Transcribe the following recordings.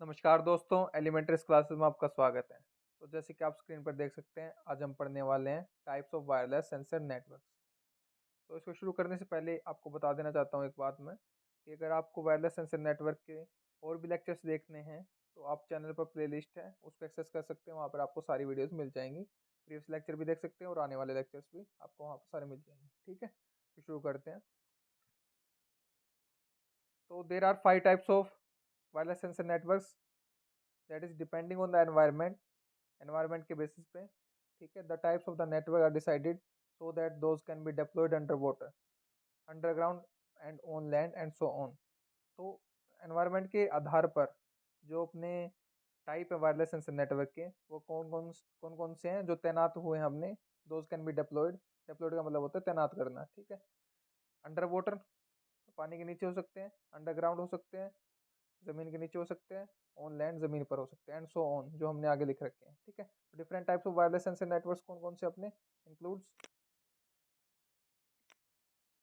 नमस्कार दोस्तों, एलिमेंट्रीज क्लासेस में आपका स्वागत है। तो जैसे कि आप स्क्रीन पर देख सकते हैं, आज हम पढ़ने वाले हैं types of wireless sensor networks. तो इसको शुरू करने से पहले आपको बता देना चाहता हूँ एक बात मैं, कि अगर आपको वायरलेस सेंसर नेटवर्क के और भी लेक्चर्स देखने हैं तो आप चैनल पर प्लेलिस्ट है उसको एक्सेस कर सकते हैं। वहाँ पर आपको सारी वीडियोज़ मिल जाएंगी। प्रीवियस लेक्चर भी देख सकते हैं और आने वाले लेक्चर्स भी आपको वहाँ पर सारे मिल जाएंगे। ठीक है, तो शुरू करते हैं। तो there are 5 types of wireless sensor networks, that is depending on the environment के बेसिस पे। ठीक है, the types of the network are decided so that those can be deployed under water, underground and on land and so on. तो environment के आधार पर जो अपने टाइप है वायरलेस सेंसर नेटवर्क के, वो कौन कौन से हैं जो तैनात हुए हैं हमने, those can be deployed. Deployed का मतलब होता है तैनात करना। ठीक है, अंडर वाटर, पानी के नीचे हो सकते हैं, अंडरग्राउंड हो सकते हैं, ज़मीन के नीचे हो सकते हैं, ऑन लैंड ज़मीन पर हो सकते हैं, एंड सो ऑन, जो हमने आगे लिख रखे हैं। ठीक है, different types of wireless sensor networks कौन कौन से अपने includes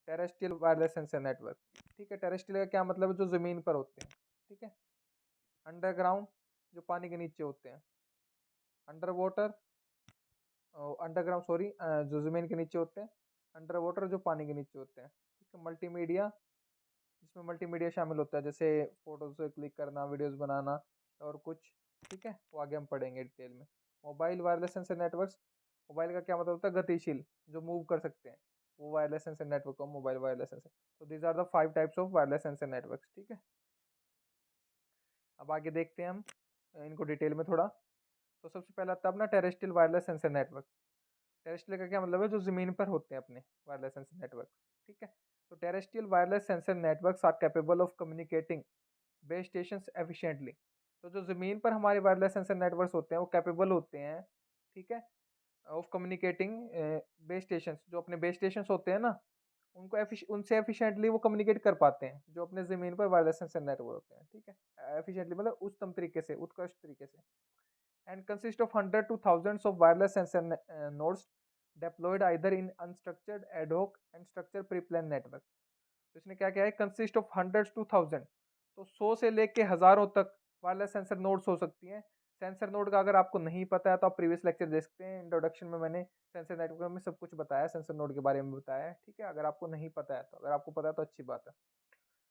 terrestrial wireless sensor network. ठीक है, टेरेस्ट्रियल का क्या मतलब है, जो ज़मीन पर होते हैं। ठीक है, अंडरग्राउंड जो पानी के नीचे होते हैं, अंडर वाटर, अंडरग्राउंड सॉरी, जो ज़मीन के नीचे होते हैं, अंडर वाटर जो पानी के नीचे होते हैं। ठीक है, मल्टीमीडिया, जिसमें मल्टीमीडिया शामिल होता है, जैसे फोटो से क्लिक करना, वीडियोस बनाना और कुछ। ठीक है, वो आगे हम पढ़ेंगे डिटेल में। Mobile wireless sensor networks, mobile का क्या मतलब होता है, गतिशील, जो मूव कर सकते हैं, वो वायरलेस सेंसर नेटवर्क को मोबाइल वायरलेस सेंसर। तो these are the 5 types of wireless sensor networks. ठीक है, अब आगे देखते हैं हम इनको डिटेल में थोड़ा। तो सबसे पहला आता है अपना terrestrial wireless sensor network. Terrestrial का क्या मतलब है, जो जमीन पर होते हैं अपने वायरलेस सेंसर नेटवर्क। ठीक है, तो terrestrial wireless sensor networks are capable of communicating base station efficiently. तो जो ज़मीन पर हमारे वायरलेस सेंसर नेटवर्क्स होते हैं वो कैपेबल होते हैं, ठीक है, ऑफ कम्युनिकेटिंग बेस स्टेशन, जो अपने बेस स्टेशन होते हैं ना, उनको उनसे एफिशिएंटली वो कम्युनिकेट कर पाते हैं, जो अपने ज़मीन पर वायरलेस सेंसर नेटवर्क होते हैं। ठीक है, एफिशिएंटली मतलब उत्तम तरीके से, उत्कृष्ट तरीके से। And consist of 100 to 1000 of wireless sensor nodes deployed either in unstructured ad hoc and structure pre plan network. तो इसने क्या किया है, कंसिस्ट ऑफ 100 to 1000, तो 100 से लेके हजारों तक वायरलेस सेंसर नोड्स हो सकती हैं। सेंसर नोड का अगर आपको नहीं पता है तो आप प्रीवियस लेक्चर देख सकते हैं। इंट्रोडक्शन में मैंने सेंसर नेटवर्क में सब कुछ बताया, सेंसर नोड के बारे में बताया है। ठीक है, अगर आपको नहीं पता है तो, अगर आपको पता है तो अच्छी बात है।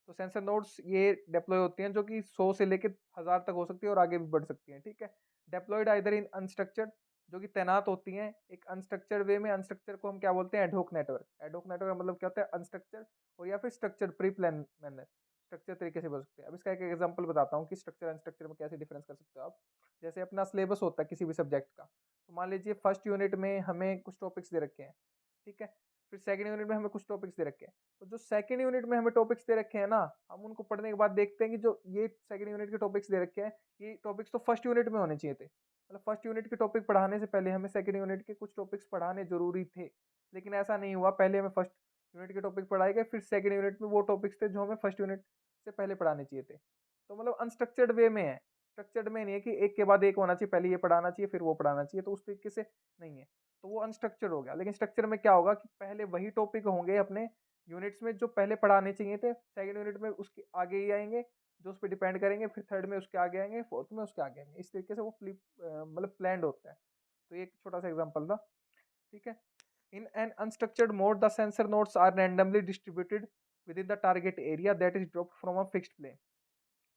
तो सेंसर नोड्स ये डिप्लॉय होती हैं, जो कि 100 से लेकर 1000 तक हो सकती है और आगे भी बढ़ सकती हैं। ठीक है, डिप्लॉयड आइदर इन अनस्ट्रक्चर्ड, जो कि तैनात होती हैं एक अनस्ट्रक्चर्ड वे में। अनस्ट्रक्चर को हम क्या बोलते हैं, एडहोक नेटवर्क। एडहोक नेटवर्क का मतलब क्या होता है, अनस्ट्रक्चर्ड और या फिर structured pre plan manner, structure तरीके से बोल सकते हैं। अब इसका एक एग्जांपल बताता हूँ कि स्ट्रक्चर अनस्ट्रक्चर में कैसे डिफरेंस कर सकते हो आप। जैसे अपना सिलेबस होता है किसी भी सब्जेक्ट का, तो मान लीजिए फर्स्ट यूनिट में हमें कुछ टॉपिक्स दे रखे हैं। ठीक है, फिर सेकंड यूनिट में हमें कुछ टॉपिक्स दे रखे हैं। तो जो सेकंड यूनिट में हमें टॉपिक्स दे रखे हैं ना, हम उनको पढ़ने के बाद देखते हैं कि जो ये सेकंड यूनिट के टॉपिक्स दे रखे हैं, ये टॉपिक्स तो फर्स्ट यूनिट में होने चाहिए थे। मतलब फर्स्ट यूनिट के टॉपिक पढ़ाने से पहले हमें सेकंड यूनिट के कुछ टॉपिक्स पढ़ाने जरूरी थे, लेकिन ऐसा नहीं हुआ। पहले हमें फर्स्ट यूनिट के टॉपिक पढ़ाए गए, फिर सेकंड यूनिट में वो टॉपिक्स थे जो हमें फर्स्ट यूनिट से पहले पढ़ाने चाहिए थे। तो मतलब अनस्ट्रक्चर्ड वे में है। स्ट्रक्चर्ड में नहीं है कि एक के बाद एक होना चाहिए, पहले ये पढ़ाना चाहिए फिर वो पढ़ाना चाहिए, तो उस तरीके से नहीं है। तो वो अनस्ट्रक्चर्ड हो गया। लेकिन स्ट्रक्चर में क्या होगा कि पहले वही टॉपिक होंगे अपने यूनिट्स में जो पहले पढ़ाने चाहिए थे, सेकंड यूनिट में उसके आगे ही आएंगे जो उस पर डिपेंड करेंगे, फिर थर्ड में उसके आगे आएंगे, फोर्थ में उसके आगे आएंगे। इस तरीके से वो फ्लिप मतलब प्लान्ड होता है। तो ये एक छोटा सा एग्जांपल था। ठीक है, in an unstructured mode the sensor nodes are randomly distributed within the target area that is dropped from a fixed plane.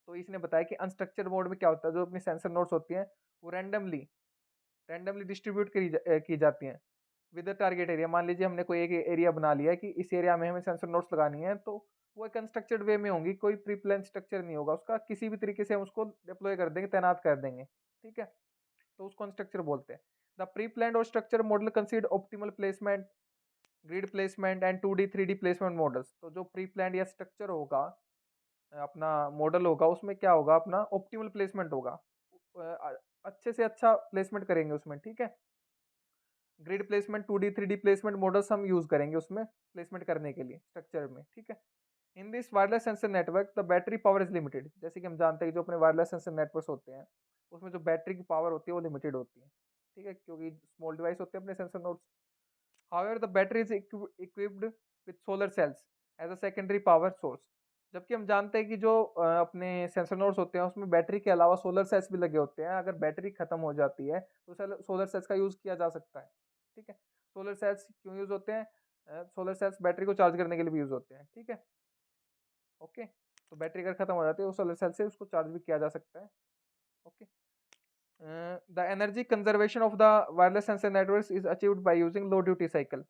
तो इसने बताया कि अनस्ट्रक्चर्ड मोड में क्या होता है, जो अपनी सेंसर नोड्स होती हैं वो रैंडमली रैंडमली डिस्ट्रीब्यूट की जाती हैं विद द टारगेट एरिया। मान लीजिए हमने कोई एक एरिया बना लिया है कि इस एरिया में हमें सेंसर नोड्स लगानी है, तो वो एक कंस्ट्रक्चर्ड वे में होंगी, कोई प्री प्लान स्ट्रक्चर नहीं होगा उसका। किसी भी तरीके से हम उसको डिप्लॉय कर देंगे, तैनात कर देंगे। ठीक है, तो उसको कंस्ट्रक्चर बोलते हैं। द प्री प्लान और structure model consider optimal placement, grid placement and 2D 3D placement models. तो जो प्री प्लान या स्ट्रक्चर होगा, अपना मॉडल होगा, उसमें क्या होगा, अपना ऑप्टिमल प्लेसमेंट होगा। अच्छे से अच्छा प्लेसमेंट करेंगे उसमें। ठीक है, grid placement 2D 3D placement models हम यूज करेंगे उसमें प्लेसमेंट करने के लिए स्ट्रक्चर में। ठीक है, in this wireless sensor network the battery power is limited. जैसे कि हम जानते हैं कि जो अपने वायरलेस सेंसर नेटवर्क्स होते हैं उसमें जो बैटरी की पावर होती है वो लिमिटेड होती है। ठीक है, क्योंकि स्मॉल डिवाइस होते हैं अपने sensor nodes. However the battery is equipped with solar cells as a secondary power source. जबकि हम जानते हैं कि जो अपने सेंसर नोड्स होते हैं उसमें बैटरी के अलावा सोलर सेल्स भी लगे होते हैं। अगर बैटरी खत्म हो जाती है तो सोलर सेल्स का यूज किया जा सकता है। ठीक है, सोलर सेल्स क्यों यूज होते हैं? सोलर सेल्स बैटरी को चार्ज करने के लिए भी यूज होते हैं। ठीक है, ओके। तो बैटरी अगर खत्म हो जाती है तो सोलर सेल से उसको चार्ज भी किया जा सकता है। Okay, the energy conservation of the wireless sensor network is achieved by using low duty cycle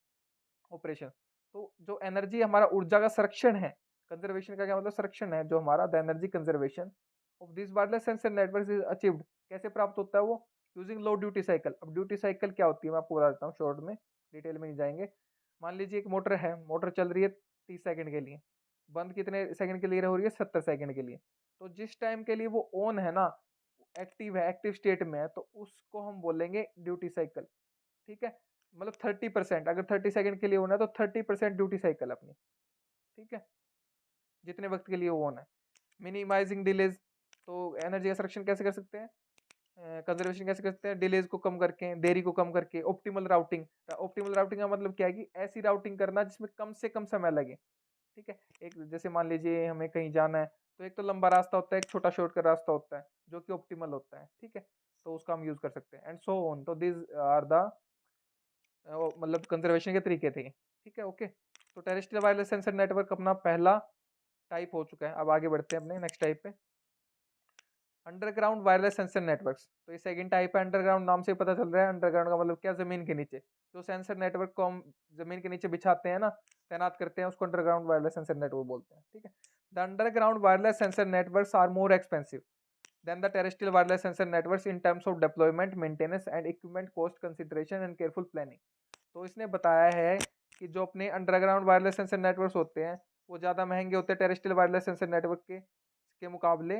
operation. तो जो एनर्जी हमारा ऊर्जा का संरक्षण है, कंजर्वेशन का क्या मतलब? संरक्षण है जो हमारा। The energy conservation of this wireless sensor network is achieved, कैसे प्राप्त होता है वो? Using low duty cycle. अब ड्यूटी साइकिल क्या होती है मैं आपको बता देता हूँ शॉर्ट में, डिटेल में नहीं जाएंगे। मान लीजिए एक मोटर है, मोटर चल रही है 30 सेकंड के लिए, बंद कितने सेकंड के लिए हो रही है? 70 सेकंड के लिए। तो जिस टाइम के लिए वो ऑन है ना, एक्टिव है, एक्टिव स्टेट में है, तो उसको हम बोलेंगे ड्यूटी साइकिल। ठीक है, मतलब 30%, अगर 30 सेकंड के लिए होना है तो 30% ड्यूटी साइकिल अपनी। ठीक है, जितने वक्त के लिए वो होना है। मिनिमाइजिंग डिलेज, तो एनर्जी का संरक्षण कैसे कर सकते हैं? कंजर्वेशन कैसे करते हैं? डिलेज को कम करके, देरी को कम करके। ऑप्टिमल राउटिंग, ऑप्टिमल राउटिंग का मतलब क्या है कि ऐसी राउटिंग करना जिसमें कम से कम समय लगे। ठीक है, एक जैसे मान लीजिए हमें कहीं जाना है, तो एक तो लंबा रास्ता होता है, एक छोटा शॉर्टकट रास्ता होता है जो कि ऑप्टिमल होता है। ठीक है, तो उसका हम यूज कर सकते हैं, एंड सो ऑन। तो दिस आर द मतलब कंजर्वेशन के तरीके थे। ठीक है, ओके। तो टेरेस्ट्रियल वायरलेस सेंसर नेटवर्क अपना पहला टाइप हो चुका है। अब आगे बढ़ते हैं अपने नेक्स्ट टाइप पे, अंडरग्राउंड वायरलेस सेंसर नेटवर्क्स। तो ये सेकंड टाइप है। अंडरग्राउंड नाम से पता चल रहा है, अंडरग्राउंड का मतलब क्या? जमीन के नीचे। जो सेंसर नेटवर्क को हम जमीन के नीचे बिछाते हैं ना, तैनात करते हैं, उसको अंडरग्राउंड वायरलेस सेंसर नेटवर्क बोलते हैं। ठीक है, the underground wireless sensor networks are more expensive than the terrestrial wireless sensor networks in terms of deployment, maintenance and equipment cost consideration and careful planning. तो इसने बताया है कि जो अपने अंडरग्राउंड वायरलेस सेंसर नेटवर्क्स होते हैं वो ज़्यादा महंगे होते हैं टेरेस्ट्रियल वायरलेस सेंसर नेटवर्क के मुकाबले,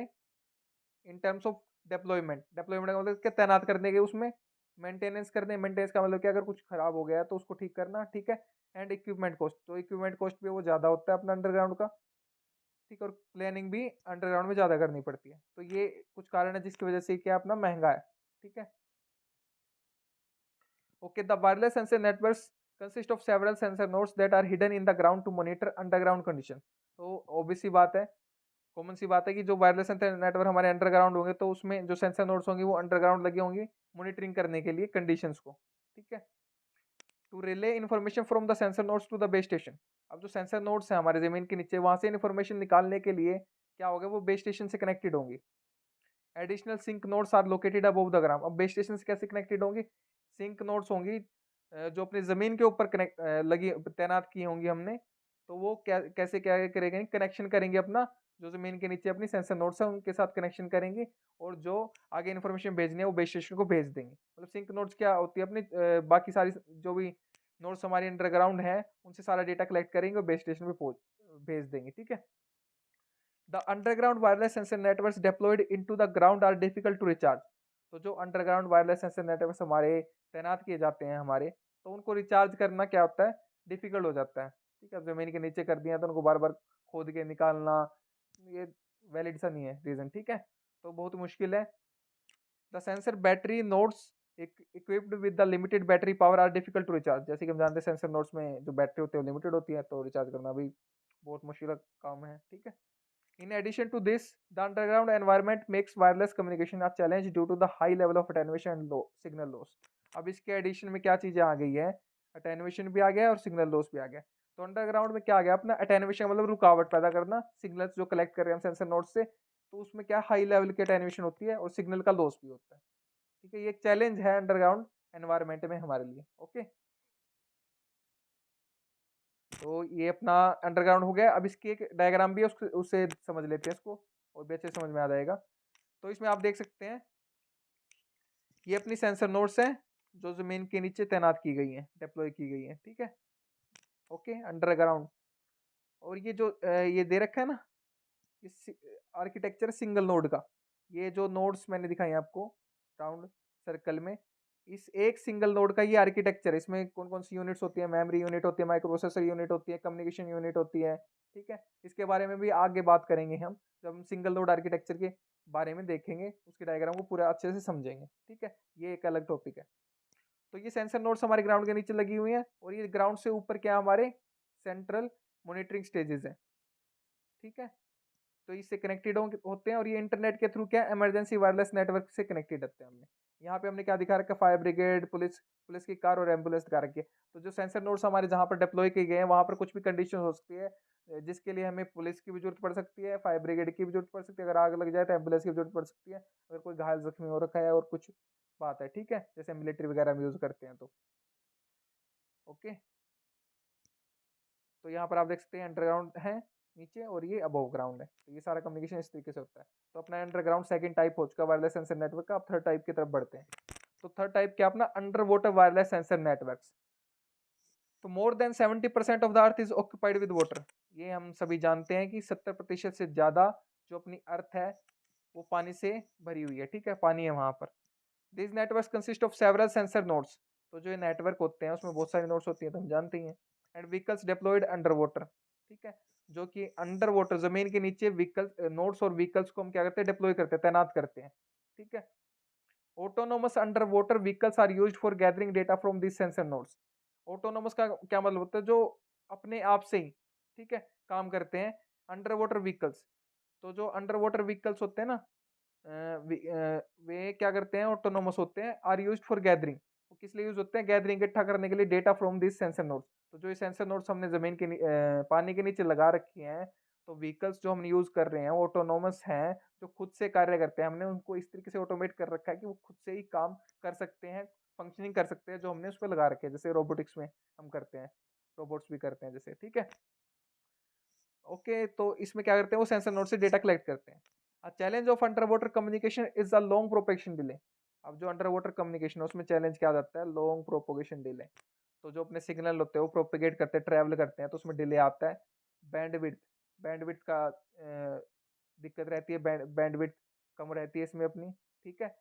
इन टर्म्स ऑफ डेप्लॉयमेंट। डेप्लॉयमेंट का मतलब क्या? तैनात करने के, उसमें मेंटेनेंस करने। मेंटेनेंस का मतलब क्या? अगर कुछ खराब हो गया तो उसको ठीक करना। ठीक है, एंड इक्विपमेंट कॉस्ट, तो इक्विपमेंट कॉस्ट भी वो ज़्यादा होता है अपना अंडरग्राउंड का। ठीक है, और प्लानिंग भी अंडरग्राउंड में ज़्यादा करनी पड़ती है। तो ये कुछ कारण है जिसकी वजह से क्या अपना महंगा है। ठीक है, okay, the wireless sensor networks consist of several sensor nodes that are hidden in the ground to monitor underground condition। तो ऑब्वियस सी बात है, कॉमन सी बात है कि जो वायरलेस सेंसर नेटवर्क हमारे अंडरग्राउंड होंगे तो उसमें जो सेंसर नोड्स होंगे वो अंडरग्राउंड लगी होंगी मॉनिटरिंग करने के लिए कंडीशंस को। ठीक है, to relay information from the sensor nodes to the base station. अब जो सेंसर नोड्स हैं हमारे जमीन के नीचे, वहां से इन्फॉर्मेशन निकालने के लिए क्या होगा? वो बेस स्टेशन से कनेक्टेड होंगी। Additional sink nodes are located above the ground. अब बेस स्टेशन से कैसे कनेक्टेड होंगी? सिंक नोड्स होंगी जो अपनी जमीन के ऊपर कनेक्ट लगी, तैनात की होंगी हमने। तो वो क्या, कैसे क्या करेंगे? कनेक्शन करेंगे अपना, जो जमीन के नीचे अपनी सेंसर नोड्स है उनके साथ कनेक्शन करेंगे, और जो आगे इन्फॉर्मेशन भेजनी है वो बेस स्टेशन को भेज देंगे। मतलब सिंक नोड्स क्या होती है? अपनी बाकी सारी जो भी नोड्स हमारे अंडरग्राउंड है उनसे सारा डेटा कलेक्ट करेंगे और बेस स्टेशन पे भेज देंगे। ठीक है, The underground wireless sensor networks deployed into the ground are difficult to recharge। तो जो अंडरग्राउंड वायरलेस सेंसर नेटवर्क्स हमारे तैनात किए जाते हैं हमारे, तो उनको रिचार्ज करना क्या होता है? डिफिकल्ट हो जाता है। ठीक है, जमीन के नीचे कर दिया तो उनको बार बार खोद के निकालना, ये वैलिड सा नहीं है रीजन। ठीक है, तो बहुत मुश्किल है। The sensor battery nodes equipped with the limited battery power are difficult to recharge. जैसे कि हम जानते हैं सेंसर नोड्स में जो बैटरी होती है लिमिटेड होती है, तो रिचार्ज करना भी बहुत मुश्किल काम है। ठीक है, in addition to this, the underground environment makes wireless communication a challenge due to the high level of attenuation and low signal loss। अब इसके एडिशन में क्या चीजें आ गई है? अटेनुएशन भी आ गया है और सिग्नल लॉस भी आ गया। तो अंडरग्राउंड में क्या आ गया अपना? अटेनुएशन मतलब रुकावट पैदा करना, सिग्नल्स जो कलेक्ट कर रहे हैं हम सेंसर नोड से, तो उसमें क्या हाई लेवल की अटेनुएशन होती है और सिग्नल का लॉस भी होता है। ठीक है, ये एक चैलेंज है अंडरग्राउंड एनवायरमेंट में हमारे लिए। ओके, तो ये अपना अंडरग्राउंड हो गया। अब इसकी एक डायग्राम भी है, उससे समझ लेते हैं इसको, और भी अच्छे समझ में आ जाएगा। तो इसमें आप देख सकते हैं ये अपनी सेंसर नोड्स हैं जो जमीन के नीचे तैनात की गई हैं, डिप्लॉय की गई हैं। ठीक है, ओके, अंडरग्राउंड। और ये जो ये दे रखा है ना, इस आर्किटेक्चर सिंगल नोड का, ये जो नोड्स मैंने दिखाई आपको राउंड सर्कल में, इस एक सिंगल नोड का ये आर्किटेक्चर है। इसमें कौन कौन सी यूनिट्स होती है? मेमोरी यूनिट होती है, माइक्रो प्रोसेसर यूनिट होती है, कम्युनिकेशन यूनिट होती है। ठीक है, इसके बारे में भी आगे बात करेंगे हम, जब हम सिंगल नोड आर्किटेक्चर के बारे में देखेंगे, उसके डायग्राम को पूरा अच्छे से समझेंगे। ठीक है, ये एक अलग टॉपिक है। तो ये सेंसर नोड्स हमारे ग्राउंड के नीचे लगी हुई हैं, और ये ग्राउंड से ऊपर क्या हमारे सेंट्रल मॉनिटरिंग स्टेजेस हैं। ठीक है, तो इससे कनेक्टेड होते हैं, और ये इंटरनेट के थ्रू क्या इमरजेंसी वायरलेस नेटवर्क से कनेक्टेड होते हैं। हमने यहाँ पे हमने क्या दिखा रखा है, फायर ब्रिगेड, पुलिस पुलिस की कार और एम्बुलेंस दिखा रखी है। तो जो सेंसर नोड्स हमारे जहाँ पर डिप्लॉय किए गए हैं वहाँ पर कुछ भी कंडीशन हो सकती है, जिसके लिए हमें पुलिस की भी जरूरत पड़ सकती है, फायर ब्रिगेड की भी जरूरत पड़ सकती है, अगर आग लग जाए तो एम्बुलेंस की भी जरूरत पड़ सकती है, अगर कोई घायल जख्मी हो रखा है और कुछ बात है, ठीक है, जैसे मिलिट्री वगैरह में यूज करते हैं तो। ओके, तो यहाँ पर आप देख सकते हैं अंडरग्राउंड है नीचे और ये अबव ग्राउंड है, तो ये सारा कम्युनिकेशन इस तरीके से होता है। तो अपना अंडरग्राउंड सेकंड टाइप हो चुका वायरलेस सेंसर नेटवर्क का। अब थर्ड टाइप की तरफ बढ़ते हैं। तो थर्ड टाइप क्या अपना under water wireless sensor networks. तो more than 70% of the earth is occupied with water. ये हम सभी जानते हैं कि 70% से ज्यादा जो अपनी अर्थ है वो पानी से भरी हुई है, ठीक है, पानी है वहां पर। This network consist of several sensor nodes. तो जो ये नेटवर्क होते हैं उसमें बहुत सारी नोड्स होती हैं, तो हम जानते ही हैं। And vehicles deployed under water, ठीक है, जो कि अंडर वाटर जमीन के नीचे व्हीकल्स नोड्स और व्हीकल्स को हम क्या करते हैं, डिप्लॉय करते हैं, तैनात करते हैं, ठीक है। Autonomous under water vehicles are used for gathering data from this sensor nodes. Autonomous का क्या मतलब होता है, जो अपने आप से ही, ठीक है, काम करते हैं, अंडर वाटर व्हीकल्स। तो जो अंडर वाटर व्हीकल्स होते हैं ना, वे क्या करते हैं, ऑटोनोमस होते हैं, आर यूज्ड फॉर गैदरिंग। वो किस लिए यूज होते हैं, गैदरिंग इकट्ठा करने के लिए data from this sensor nodes. तो जो ये सेंसर नोड्स हमने जमीन के पानी के नीचे लगा रखी हैं, तो व्हीकल्स जो हम यूज कर रहे हैं वो ऑटोनोमस हैं, जो खुद से कार्य करते हैं। हमने उनको इस तरीके से ऑटोमेट कर रखा है कि वो खुद से ही काम कर सकते हैं, फंक्शनिंग कर सकते हैं, जो हमने उस पर लगा रखे हैं, जैसे रोबोटिक्स में हम करते हैं, रोबोट्स भी करते हैं जैसे, ठीक है। ओके, तो इसमें क्या करते हैं, वो सेंसर नोड से डेटा कलेक्ट करते हैं। A challenge of under water communication is a long propagation delay. अब जो अंडर वाटर कम्युनिकेशन है उसमें चैलेंज क्या आ जाता है, लॉन्ग प्रोपोगेशन डिले। तो जो अपने सिग्नल होते हैं वो प्रोपेगेट करते हैं, ट्रैवल करते हैं, तो उसमें डिले आता है। बैंडविड्थ, बैंडविड्थ का दिक्कत रहती है, बैंडविड्थ कम रहती है इसमें अपनी, ठीक है।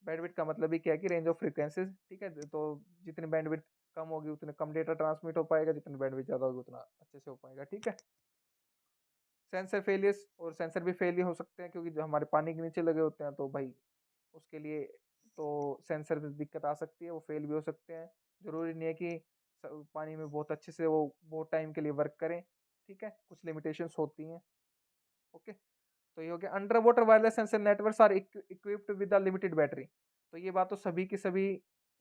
बैंडविड्थ का मतलब ही क्या है कि रेंज ऑफ फ्रीक्वेंसीज, ठीक है। तो जितनी बैंडविड्थ कम होगी उतने कम डेटा ट्रांसमिट हो पाएगा, जितनी बैंडविड्थ ज्यादा होगी उतना अच्छे से हो पाएगा, ठीक है। सेंसर फेलियर्स, और सेंसर भी फेल हो सकते हैं, क्योंकि जो हमारे पानी के नीचे लगे होते हैं तो भाई उसके लिए तो सेंसर में दिक्कत आ सकती है, वो फेल भी हो सकते हैं। जरूरी नहीं है कि पानी में बहुत अच्छे से वो बहुत टाइम के लिए वर्क करें, ठीक है, कुछ लिमिटेशंस होती हैं। ओके, तो ये हो गया under water wireless sensor networks are equipped with a limited battery. तो ये बात तो सभी की सभी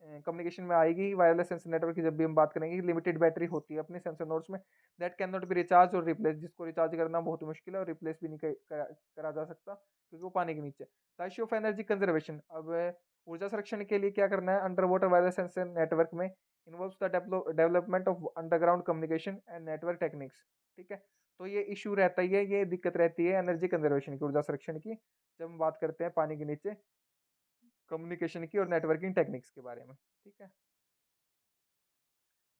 कम्युनिकेशन में आएगी। वायरलेस सेंसर नेटवर्क की जब भी हम बात करेंगे, लिमिटेड बैटरी होती है अपने सेंसर नोड्स में, that can not be recharge और रिप्लेस, जिसको रिचार्ज करना बहुत मुश्किल है और रिप्लेस भी नहीं करा जा सकता, क्योंकि वो पानी के नीचे। The issue of energy conservation. अब ऊर्जा संरक्षण के लिए क्या करना है, under water wireless sensor network में involves the development of underground communication and network techniques, ठीक है। तो ये इशू रहता ही है, ये दिक्कत रहती है एनर्जी कंजर्वेशन की, ऊर्जा संरक्षण की, जब हम बात करते हैं पानी के नीचे कम्युनिकेशन की और नेटवर्किंग टेक्निक्स के बारे में, ठीक है।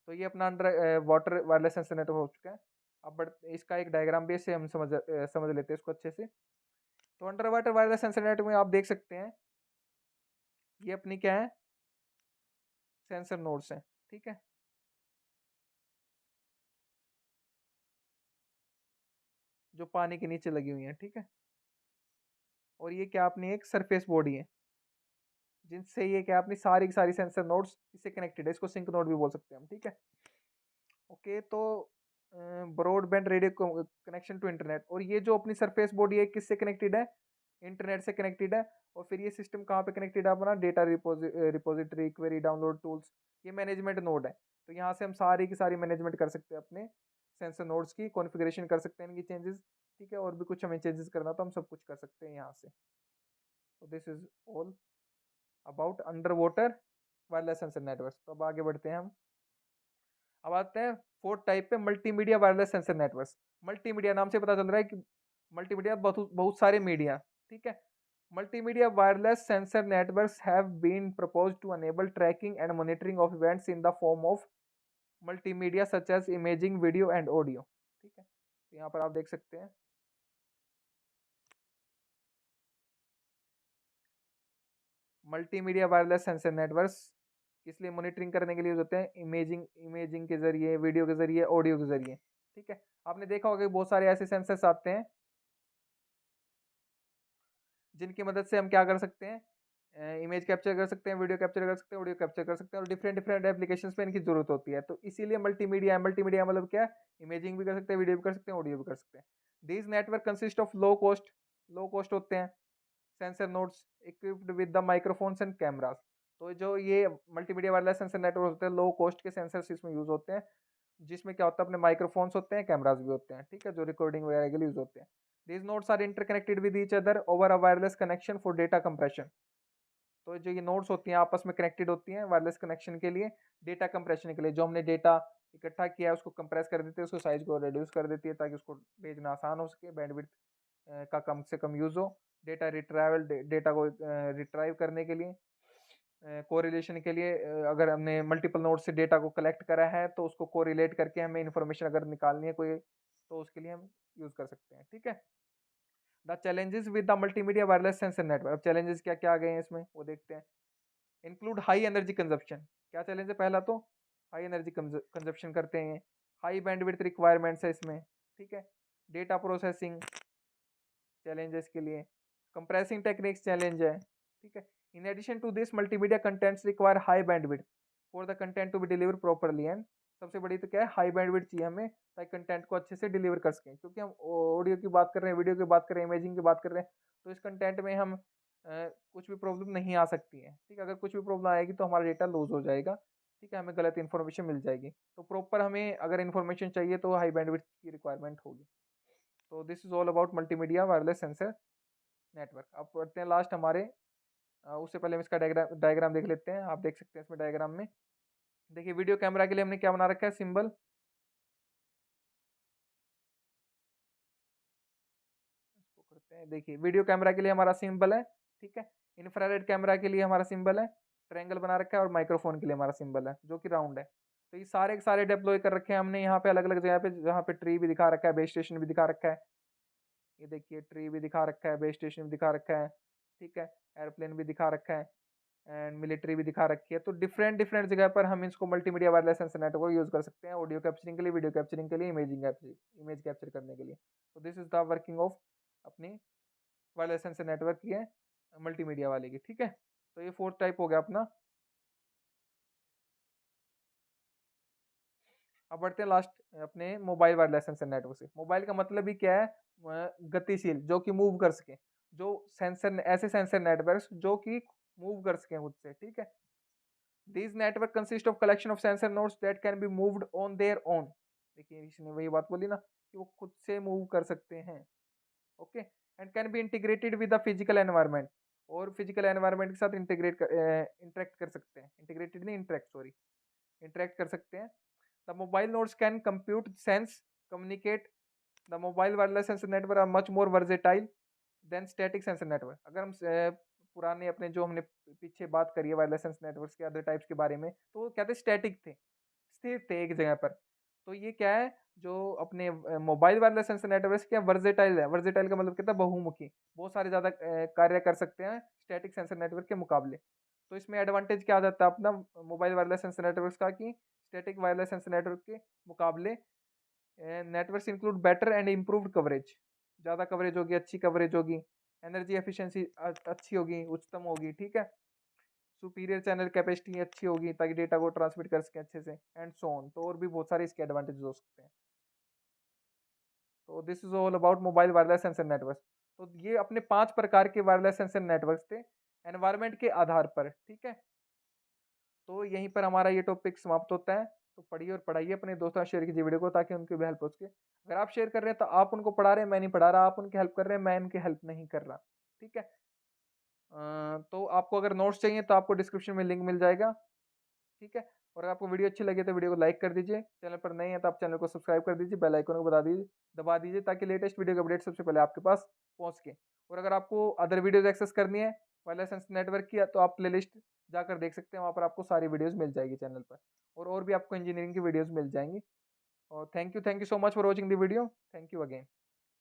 तो ये अपना under water wireless sensor network हो चुका है। अब इसका एक डायग्राम भी से हम समझ लेते हैं इसको अच्छे से। तो under water wireless sensor network में आप देख सकते हैं ये अपनी क्या है, सेंसर नोड्स हैं, ठीक है, जो पानी के नीचे लगी हुई हैं, ठीक है। और ये क्या अपनी एक सरफेस बॉडी है, जिनसे ये क्या अपनी सारी की सारी सेंसर नोड्स इससे कनेक्टेड है, इसको सिंक नोड भी बोल सकते हैं हम, ठीक है। ओके, तो broadband radio connection to internet, और ये जो अपनी सरफेस बॉडी है किससे कनेक्टेड है, इंटरनेट से कनेक्टेड है। और फिर ये सिस्टम कहाँ पे कनेक्टेड है अपना, data repository, query download tools, ये मैनेजमेंट नोड है। तो यहाँ से हम सारी की सारी मैनेजमेंट कर सकते हैं, अपने सेंसर नोड्स की कॉन्फ़िगरेशन कर सकते हैं, इनकी चेंजेस, ठीक है। और भी कुछ हमें चेंजेस करना तो हम सब कुछ कर सकते हैं यहाँ से। तो this is all about under water wireless sensor network. तो अब आगे बढ़ते हैं हम। अब आते हैं फोर्थ टाइप पे, multimedia wireless sensor network. Multimedia नाम से पता चल रहा है कि मल्टीमीडिया बहुत बहुत सारे मीडिया, ठीक है। Multimedia wireless sensor networks have been proposed to enable tracking and monitoring of events in the form of multimedia such as imaging, video and audio, ठीक है। तो यहाँ पर आप देख सकते हैं मल्टीमीडिया वायरलेस सेंसर नेटवर्क्स किस लिए मॉनिटरिंग करने के लिए यूज होते हैं, इमेजिंग, इमेजिंग के जरिए, वीडियो के जरिए, ऑडियो के जरिए, ठीक है। आपने देखा होगा कि बहुत सारे ऐसे सेंसर्स आते हैं जिनकी मदद से हम क्या कर सकते हैं, इमेज कैप्चर कर सकते हैं, वीडियो कैप्चर कर सकते हैं, ऑडियो कैप्चर कर सकते हैं, और डिफरेंट डिफरेंट एप्लीकेशंस पे इनकी जरूरत होती है। तो इसीलिए मल्टीमीडिया है। मल्टीमीडिया मतलब क्या है, इमेजिंग भी कर सकते हैं, वीडियो भी कर सकते हैं, ऑडियो भी कर सकते हैं। These network consist of low cost होते हैं sensor nodes equipped with the microphones and cameras. तो जो ये मल्टीमीडिया वायरलेस सेंसर नेटवर्क होते हैं, लो कॉस्ट के सेंसर्स इसमें यूज होते हैं, जिसमें क्या होता है अपने माइक्रोफोन्स होते हैं, कैमरास भी होते हैं, ठीक है, जो रिकॉर्डिंग वगैरह के लिए यूज होते हैं। These nodes are interconnected with each other over a wireless connection for data compression. तो जो ये नोड्स होती हैं आपस में कनेक्टेड होती हैं वायरलेस कनेक्शन के लिए, डेटा कंप्रेशन के लिए, जो हमने डेटा इकट्ठा किया है उसको कंप्रेस कर देते हैं, उसको साइज को रिड्यूस कर देती है ताकि उसको भेजना आसान हो सके, बैंडविड्थ का कम से कम यूज हो। डेटा रिट्राइवल, डेटा को रिट्राइव करने के लिए, कोरिलेशन के लिए, अगर हमने मल्टीपल नोड से डेटा को कलेक्ट करा है तो उसको कोरिलेट करके हमें इन्फॉर्मेशन अगर निकालनी है कोई, तो उसके लिए हम यूज कर सकते हैं, ठीक है। The challenges with the multimedia wireless sensor network, अब चैलेंजेस क्या क्या आ गए हैं इसमें वो देखते हैं। इंक्लूड हाई एनर्जी कंजप्शन, क्या चैलेंज है, पहला तो हाई एनर्जी कंजप्शन करते हैं, हाई बैंडविड्थ रिक्वायरमेंट्स है इसमें, ठीक है। डेटा प्रोसेसिंग चैलेंज है इसके लिए, कंप्रेसिंग टेक्निक्स चैलेंज है, ठीक है। In addition to this multimedia contents require high bandwidth for the content to be deliver properly, and सबसे बड़ी तो क्या है, हाई बैंडविड्थ चाहिए हमें ताकि कंटेंट को अच्छे से डिलीवर कर सकें, क्योंकि हम ऑडियो की बात कर रहे हैं, वीडियो की बात कर रहे हैं, इमेजिंग की बात कर रहे हैं, तो इस कंटेंट में हम कुछ भी प्रॉब्लम नहीं आ सकती है, ठीक है। अगर कुछ भी प्रॉब्लम आएगी तो हमारा डेटा लूज हो जाएगा, ठीक है, हमें गलत इन्फॉर्मेशन मिल जाएगी। तो प्रॉपर हमें अगर इन्फॉर्मेशन चाहिए तो हाई बैंडविड्थ की रिक्वायरमेंट होगी। तो this is all about multimedia wireless sensor network. अब पढ़ते हैं लास्ट हमारे, उससे पहले हम इसका डायग्राम देख लेते हैं। आप देख सकते हैं इसमें डायग्राम में, देखिए वीडियो कैमरा के लिए हमने क्या बना रखा है, सिंबल, इसको करते हैं, देखिए वीडियो कैमरा के लिए हमारा सिंबल है, ठीक है। इंफ्रारेड कैमरा के लिए हमारा सिंबल है, ट्रायंगल बना रखा है, और माइक्रोफोन के लिए हमारा सिंबल है जो कि राउंड है। तो ये सारे के सारे डिप्लॉय कर रखे हैं हमने यहाँ पे अलग अलग जगह पे, जहाँ पे ट्री भी दिखा रखा है, बेस स्टेशन भी दिखा रखा है, ये देखिए ट्री भी दिखा रखा है, बेस स्टेशन भी दिखा रखा है, ठीक है, एयरप्लेन भी दिखा रखा है, एंड मिलिट्री भी दिखा रखी है। तो डिफरेंट डिफरेंट जगह पर हम इसको multimedia wireless sensor network use कर सकते हैं, ऑडियो कैप्चरिंग के लिए, वीडियो कैप्चरिंग के लिए, इमेज कैप्चर करने के लिए। तो this is the working of अपनी वायरलेस सेंसर नेटवर्क की है, मल्टीमीडिया वाले की, ठीक है। तो ये फोर्थ टाइप हो गया अपना। अब बढ़ते हैं लास्ट अपने मोबाइल वायरलेस सेंसर नेटवर्क से। मोबाइल का मतलब ही क्या है, गतिशील, जो कि मूव कर सके, जो सेंसर, ऐसे सेंसर नेटवर्क जो कि मूव कर सके खुद से, ठीक है। These network consist of collection of sensor nodes that can be moved on their own। देखिए इसने वही बात बोली ना कि वो खुद से मूव कर सकते हैं, okay, and can be integrated with the physical environment, और फिजिकल एनवायरनमेंट के साथ इंटरेक्ट कर सकते हैं, इंटीग्रेटेड नहीं, इंटरेक्ट, सॉरी, इंटरेक्ट कर सकते हैं। The mobile nodes can compute, sense, communicate. The mobile wireless sensor network are much more versatile than static sensor network. अगर हम पुराने अपने जो हमने पीछे बात करी है वायरलेस सेंसर नेटवर्क्स के अदर टाइप्स के बारे में, तो वो क्या थे, स्टैटिक थे, स्थिर थे एक जगह पर। तो ये क्या है, जो अपने मोबाइल वायरलेस सेंसर नेटवर्क क्या वर्सेटाइल है, वर्सेटाइल का मतलब कितना, बहुमुखी, बहुत सारे ज्यादा कार्य कर सकते हैं स्टैटिक सेंसर नेटवर्क के मुकाबले। तो इसमें एडवांटेज क्या आ जाता है अपना मोबाइल वायरलेस सेंसर नेटवर्क का, कि स्टैटिक वायरलेस सेंसर नेटवर्क के मुकाबले networks include better and improved coverage, ज़्यादा कवरेज होगी, अच्छी कवरेज होगी, एनर्जी एफिशिएंसी अच्छी होगी, उच्चतम होगी, ठीक है, सुपीरियर चैनल कैपेसिटी अच्छी होगी ताकि डेटा को ट्रांसमिट कर सके अच्छे से, एंड सो ऑन। तो और भी बहुत सारे इसके एडवांटेज हो सकते हैं। तो this is all about mobile wireless sensor network. तो ये अपने 5 प्रकार के वायरलेस सेंसर नेटवर्क थे एनवायरनमेंट के आधार पर, ठीक है। तो यहीं पर हमारा ये टॉपिक समाप्त होता है। तो पढ़िए और पढ़ाइए, अपने दोस्तों शेयर कीजिए वीडियो को ताकि उनकी भी हेल्प हो सके। अगर आप शेयर कर रहे हैं तो आप उनको पढ़ा रहे हैं, मैं नहीं पढ़ा रहा, आप उनकी हेल्प कर रहे हैं, मैं उनकी हेल्प नहीं कर रहा, ठीक है। तो आपको अगर नोट्स चाहिए तो आपको डिस्क्रिप्शन में लिंक मिल जाएगा, ठीक है। और अगर आपको वीडियो अच्छी लगे तो वीडियो को लाइक कर दीजिए, चैनल पर नए हैं तो आप चैनल को सब्सक्राइब कर दीजिए, बेल आइकन को दबा दीजिए ताकि लेटेस्ट वीडियो की अपडेट सबसे पहले आपके पास पहुंच सके। और अगर आपको अदर वीडियोस एक्सेस करनी है वायरलेस सेंसर नेटवर्क की, तो आप प्लेलिस्ट जाकर देख सकते हैं, वहाँ पर आपको सारी वीडियोस मिल जाएगी चैनल पर, और भी आपको इंजीनियरिंग की वीडियोस मिल जाएंगी। और thank you so much for watching the video, thank you again.